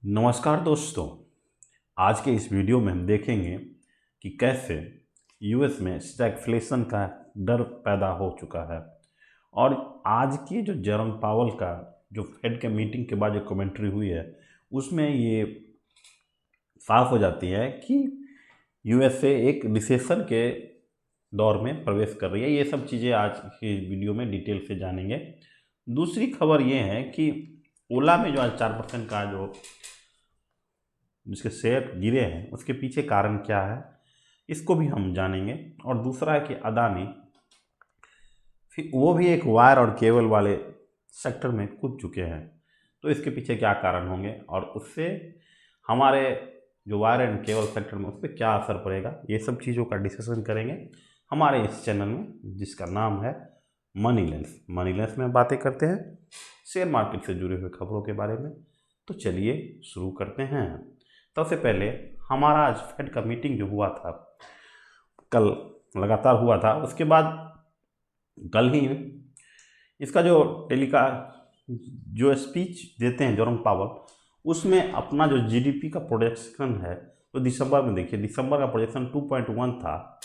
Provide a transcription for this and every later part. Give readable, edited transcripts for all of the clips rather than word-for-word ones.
नमस्कार दोस्तों। आज के इस वीडियो में हम देखेंगे कि कैसे यूएस में स्टैगफ्लेशन का डर पैदा हो चुका है और आज की जो जेरोम पावल का जो फेड के मीटिंग के बाद जो कमेंट्री हुई है उसमें ये साफ हो जाती है कि यूएसए एक रिसेशन के दौर में प्रवेश कर रही है। ये सब चीज़ें आज की वीडियो में डिटेल से जानेंगे। दूसरी खबर ये है कि ओला में जो आज 4% का जो जिसके शेयर गिरे हैं उसके पीछे कारण क्या है इसको भी हम जानेंगे। और दूसरा है कि अदानी फिर वो भी एक वायर और केबल वाले सेक्टर में कूद चुके हैं, तो इसके पीछे क्या कारण होंगे और उससे हमारे जो वायर एंड केबल सेक्टर में उस पर क्या असर पड़ेगा, ये सब चीज़ों का डिस्कशन करेंगे हमारे इस चैनल में जिसका नाम है मनी लेंस। मनी लेंस में बातें करते हैं शेयर मार्केट से जुड़े हुए खबरों के बारे में। तो चलिए शुरू करते हैं। सबसे पहले हमारा आज फेड का मीटिंग जो हुआ था कल लगातार हुआ था, उसके बाद कल ही इसका जो जो स्पीच देते हैं जेरोम पावल उसमें अपना जो जीडीपी का प्रोजेक्शन है तो दिसंबर में देखिए, दिसंबर का प्रोजेक्शन 2.1 था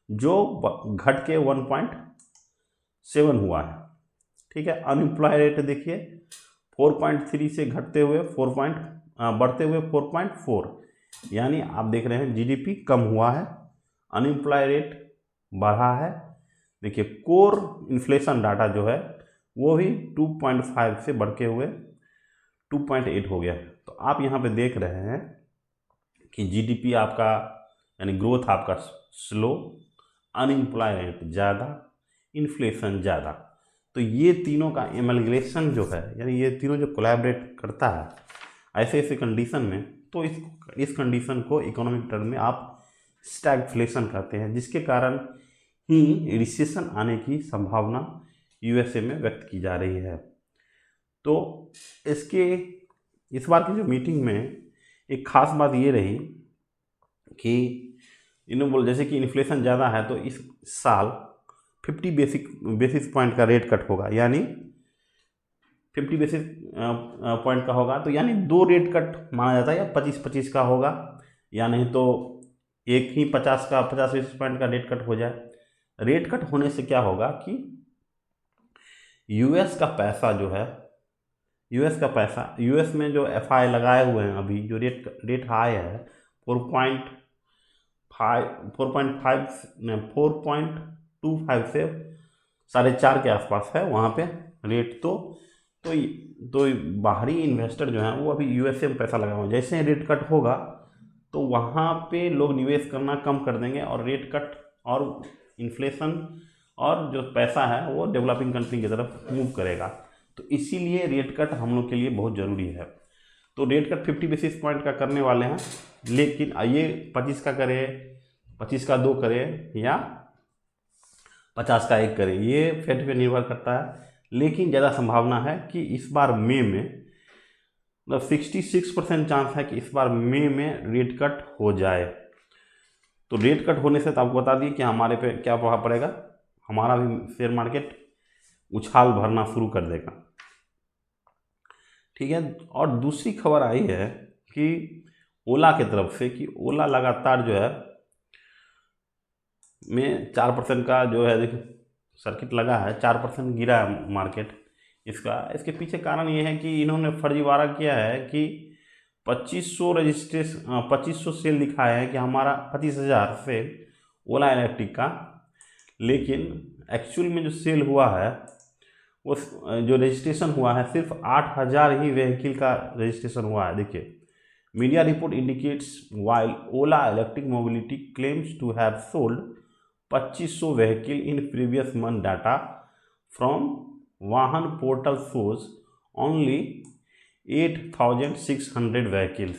जो घट के 1.7 हुआ है। ठीक है। अनएम्प्लॉय रेट देखिए 4.3 से घटते हुए बढ़ते हुए 4.4, यानी आप देख रहे हैं जीडीपी कम हुआ है, अनएम्प्लॉय रेट बढ़ा है। देखिए कोर इन्फ्लेशन डाटा जो है वो भी 2.5 से बढ़ के हुए 2.8 हो गया। तो आप यहाँ पे देख रहे हैं कि जीडीपी आपका यानी ग्रोथ आपका स्लो, अनएम्प्लॉय रेट ज़्यादा, इन्फ्लेशन ज़्यादा। तो ये तीनों का एमलग्रेशन जो है यानी ये तीनों जो कोलैबोरेट करता है ऐसे ऐसे कंडीशन में, तो इस कंडीशन को इकोनॉमिक टर्म में आप स्टैगफ्लेशन कहते हैं, जिसके कारण ही रिसेशन आने की संभावना यूएसए में व्यक्त की जा रही है। तो इस बार की जो मीटिंग में एक खास बात ये रही कि इन्होंने बोला जैसे कि इन्फ्लेशन ज़्यादा है तो इस साल 50 बेसिस पॉइंट का रेट कट होगा, यानी 50 बेसिस पॉइंट का होगा, तो यानी 2 रेट कट माना जाता है, या 25-25 का होगा, या नहीं तो एक ही 50 बेसिस पॉइंट का रेट कट हो जाए। रेट कट होने से क्या होगा कि यूएस का पैसा जो है, यूएस में जो एफआई लगाए हुए हैं अभी जो रेट हाई है 4.25 से 4.5 के आसपास है वहाँ पे रेट। तो बाहरी इन्वेस्टर जो हैं वो अभी यूएसए में पैसा लगा हुआ है। जैसे रेट कट होगा तो वहाँ पे लोग निवेश करना कम कर देंगे और रेट कट और इन्फ्लेशन और जो पैसा है वो डेवलपिंग कंट्री की तरफ मूव करेगा। तो इसीलिए रेट कट हम लोग के लिए बहुत ज़रूरी है। तो रेट कट 50 बेसिस पॉइंट का करने वाले हैं, लेकिन ये 25 का करें, 25 का 2 करें या 50 का 1 करें, ये फेड पे निर्भर करता है। लेकिन ज़्यादा संभावना है कि इस बार मई में मतलब 66% चांस है कि इस बार मई में रेट कट हो जाए। तो रेट कट होने से तो आपको बता दिए कि हमारे पे क्या प्रभाव पड़ेगा, हमारा भी शेयर मार्केट उछाल भरना शुरू कर देगा। ठीक है। और दूसरी खबर आई है कि ओला की तरफ से कि ओला लगातार जो है में 4% का जो है देखिए सर्किट लगा है, 4% गिरा है मार्केट। इसके पीछे कारण ये है कि इन्होंने फर्जीवाड़ा किया है कि 2500 सेल दिखाया है कि हमारा 25,000 सेल ओला इलेक्ट्रिक का, लेकिन एक्चुअल में जो सेल हुआ है वो जो रजिस्ट्रेशन हुआ है सिर्फ 8,000 ही व्हीकल का रजिस्ट्रेशन हुआ है। देखिए media report indicates while Ola Electric Mobility claims to have sold 2500 vehicle in previous month, data from Vahan portal shows only 8,600 vehicles.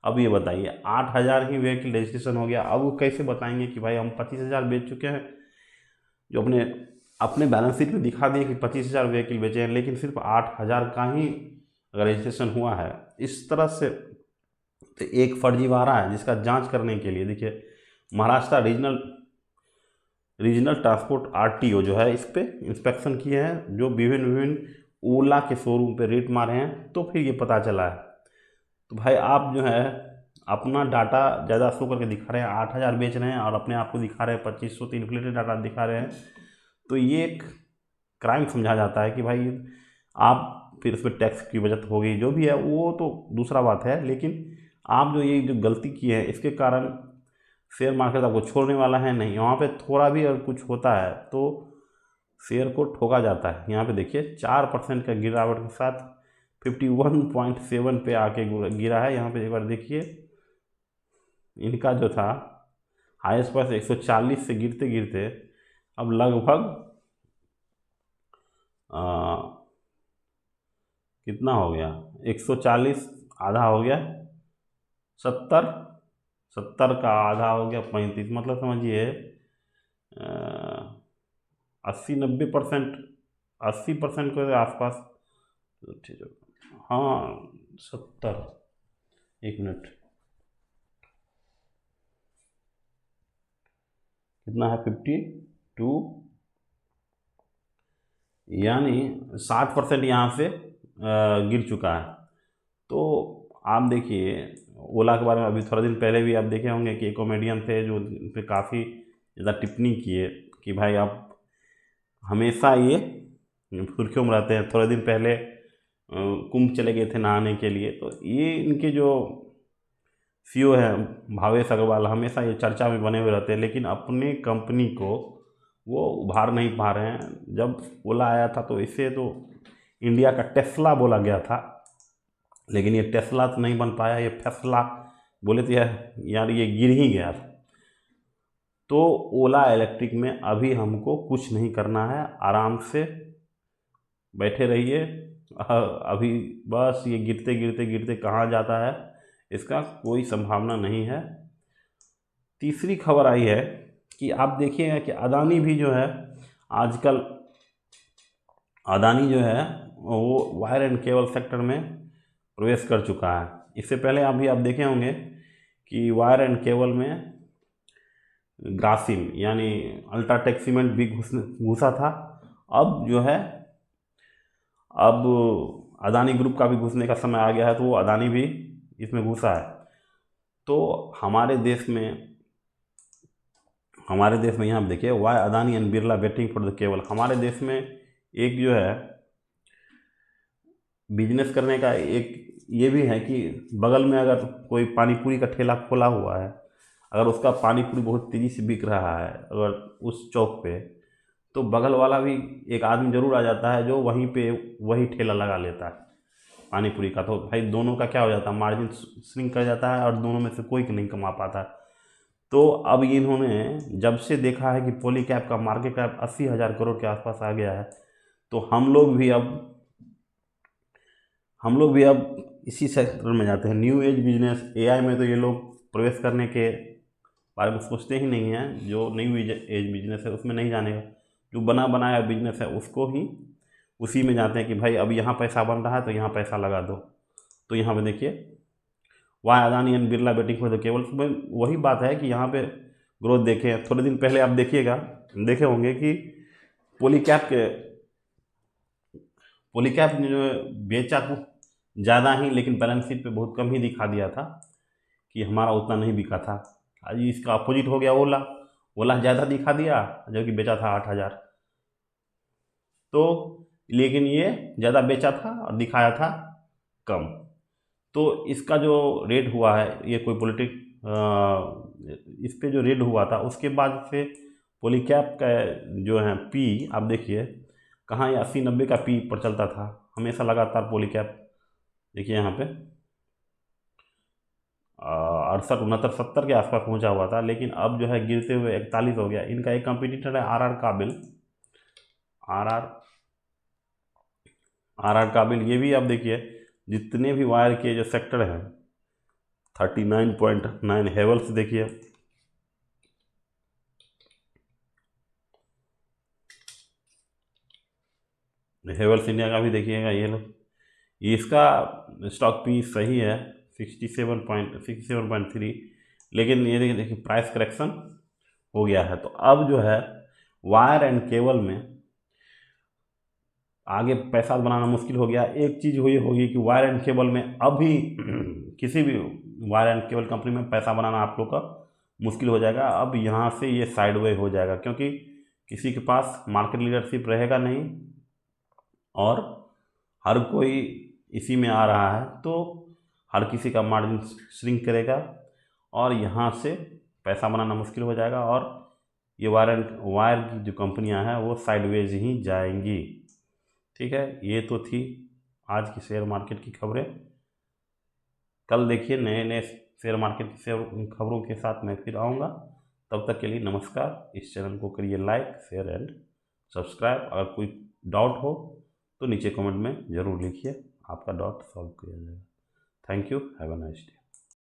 अब ये बताइए 8,000 ही व्हीकल रजिस्ट्रेशन हो गया, अब वो कैसे बताएंगे कि भाई हम 25,000 बेच चुके हैं, जो अपने बैलेंस शीट में दिखा दिए कि 25,000 व्हीकल बेचे हैं, लेकिन सिर्फ 8,000 का ही रजिस्ट्रेशन हुआ है। इस तरह से तो एक फर्जीवाड़ा है जिसका जांच करने के लिए देखिए महाराष्ट्र रीजनल ट्रांसपोर्ट आरटीओ जो है इस पे इंस्पेक्शन किए हैं, जो विभिन्न ओला के शोरूम पे रेट मारे हैं, तो फिर ये पता चला है तो भाई आप जो है अपना डाटा ज़्यादा शो करके दिखा रहे हैं, 8,000 बेच रहे हैं और अपने आप को दिखा रहे हैं 2,500, तो इन्फ्लेटेड डाटा दिखा रहे हैं। तो ये एक क्राइम समझा जाता है कि भाई आप फिर उस पर टैक्स की बचत होगी, जो भी है वो तो दूसरा बात है, लेकिन आप जो ये जो गलती की है इसके कारण शेयर मार्केट आपको छोड़ने वाला है नहीं। वहाँ पे थोड़ा भी अगर कुछ होता है तो शेयर को ठोका जाता है। यहाँ पे देखिए 4% का गिरावट के साथ 51.7 पे आके गिरा है। यहाँ पे एक बार देखिए इनका जो था हाईएस्ट प्राइस 140 से गिरते गिरते अब लगभग कितना हो गया, 140 आधा हो गया, 70, 70 का आधा हो गया 35, मतलब समझिए 80-90%, 80% के आसपास। ठीक है, हाँ 70, एक मिनट, कितना है 52, यानी 60% यहाँ से गिर चुका है। तो आप देखिए ओला के बारे में अभी थोड़ा दिन पहले भी आप देखे होंगे कि एक कॉमेडियन थे जो इन पे काफ़ी ज़्यादा टिप्पणी किए कि भाई आप हमेशा ये सुर्खियों में रहते हैं। थोड़े दिन पहले कुंभ चले गए थे नहाने के लिए, तो ये इनके जो सीईओ हैं भावेश अग्रवाल हमेशा ये चर्चा में बने हुए रहते हैं, लेकिन अपने कंपनी को वो उभार नहीं पा रहे हैं। जब ओला आया था तो इसे तो इंडिया का टेस्ला बोला गया था, लेकिन ये टेस्ला तो नहीं बन पाया, ये फैसला बोले थे यार, ये गिर ही गया था। तो ओला इलेक्ट्रिक में अभी हमको कुछ नहीं करना है, आराम से बैठे रहिए। अभी बस ये गिरते गिरते गिरते कहाँ जाता है इसका कोई संभावना नहीं है। तीसरी खबर आई है कि आप देखिएगा कि अदानी भी जो है आजकल, अदानी जो है वो वायर एंड केबल सेक्टर में प्रवेश कर चुका है। इससे पहले आप देखे होंगे कि वायर एंड केबल में ग्रासिम यानी अल्ट्राटेक सीमेंट भी घुसा था। अब जो है अब अदानी ग्रुप का भी घुसने का समय आ गया है, तो वो अदानी भी इसमें घुसा है। तो हमारे देश में यहाँ देखिए why Adani and Birla betting for the cable. हमारे देश में एक जो है बिजनेस करने का एक ये भी है कि बगल में अगर कोई पानी पूरी का ठेला खोला हुआ है, अगर उसका पानी पूरी बहुत तेज़ी से बिक रहा है अगर उस चौक पे, तो बगल वाला भी एक आदमी ज़रूर आ जाता है जो वहीं पे वही ठेला लगा लेता है पानी पूरी का। तो भाई दोनों का क्या हो जाता है, मार्जिन श्रिंक कर जाता है और दोनों में से कोई नहीं कमा पाता। तो अब इन्होंने जब से देखा है कि पॉलीकैब का मार्केट कैप 80,000 करोड़ के आसपास आ गया है, तो हम लोग भी अब इसी सेक्टर में जाते हैं, न्यू एज बिजनेस। एआई में तो ये लोग प्रवेश करने के बारे में सोचते ही नहीं हैं। जो न्यू एज बिजनेस है उसमें नहीं जानेगा, जो बना बनाया बिजनेस है उसको ही उसी में जाते हैं कि भाई अब यहाँ पैसा बन रहा है तो यहाँ पैसा लगा दो। तो यहाँ पे देखिए why Adani and Birla betting for the cable में वही बात है कि यहाँ पे ग्रोथ देखें। थोड़े दिन पहले आप देखिएगा, देखे होंगे कि पॉलीकैब ने जो बेचा तो ज़्यादा ही, लेकिन बैलेंस शीट पे बहुत कम ही दिखा दिया था कि हमारा उतना नहीं बिका था। आज इसका अपोजिट हो गया ओला, ओला ज़्यादा दिखा दिया जबकि बेचा था 8,000। तो लेकिन ये ज़्यादा बेचा था और दिखाया था कम। तो इसका जो रेट हुआ है, ये कोई इस पे जो रेट हुआ था उसके बाद से पॉलीकैब का जो है पी आप देखिए कहाँ, ये 80-90 का पी पर चलता था हमेशा लगातार पॉलीकैब। देखिए यहाँ पे 68-69-70 के आसपास पहुंचा हुआ था, लेकिन अब जो है गिरते हुए 41 हो गया। इनका एक कंपटीटर है आर आर काबिल। ये भी आप देखिए जितने भी वायर के जो सेक्टर हैं 39.9। हेवल्स देखिए, हेवल्स इंडिया का भी देखिएगा, ये लोग, इसका स्टॉक पी सही है 67.3, लेकिन ये देखिए प्राइस करेक्शन हो गया है। तो अब जो है वायर एंड केबल में आगे पैसा बनाना मुश्किल हो गया। एक चीज़ हुई होगी कि वायर एंड केबल में अभी किसी भी वायर एंड केबल कंपनी में पैसा बनाना आप लोग का मुश्किल हो जाएगा। अब यहाँ से ये साइडवे हो जाएगा, क्योंकि किसी के पास मार्केट लीडरशिप रहेगा नहीं और हर कोई इसी में आ रहा है, तो हर किसी का मार्जिन श्रिंक करेगा और यहाँ से पैसा बनाना मुश्किल हो जाएगा और ये वायर की जो कंपनियां हैं वो साइडवेज ही जाएंगी। ठीक है, ये तो थी आज की शेयर मार्केट की खबरें। कल देखिए नए नए शेयर मार्केट की खबरों के साथ मैं फिर आऊँगा। तब तक के लिए नमस्कार। इस चैनल को करिए लाइक, शेयर एंड सब्सक्राइब। अगर कोई डाउट हो तो नीचे कमेंट में ज़रूर लिखिए, आपका डाउट सॉल्व किया जाएगा। Thank you, have a nice day.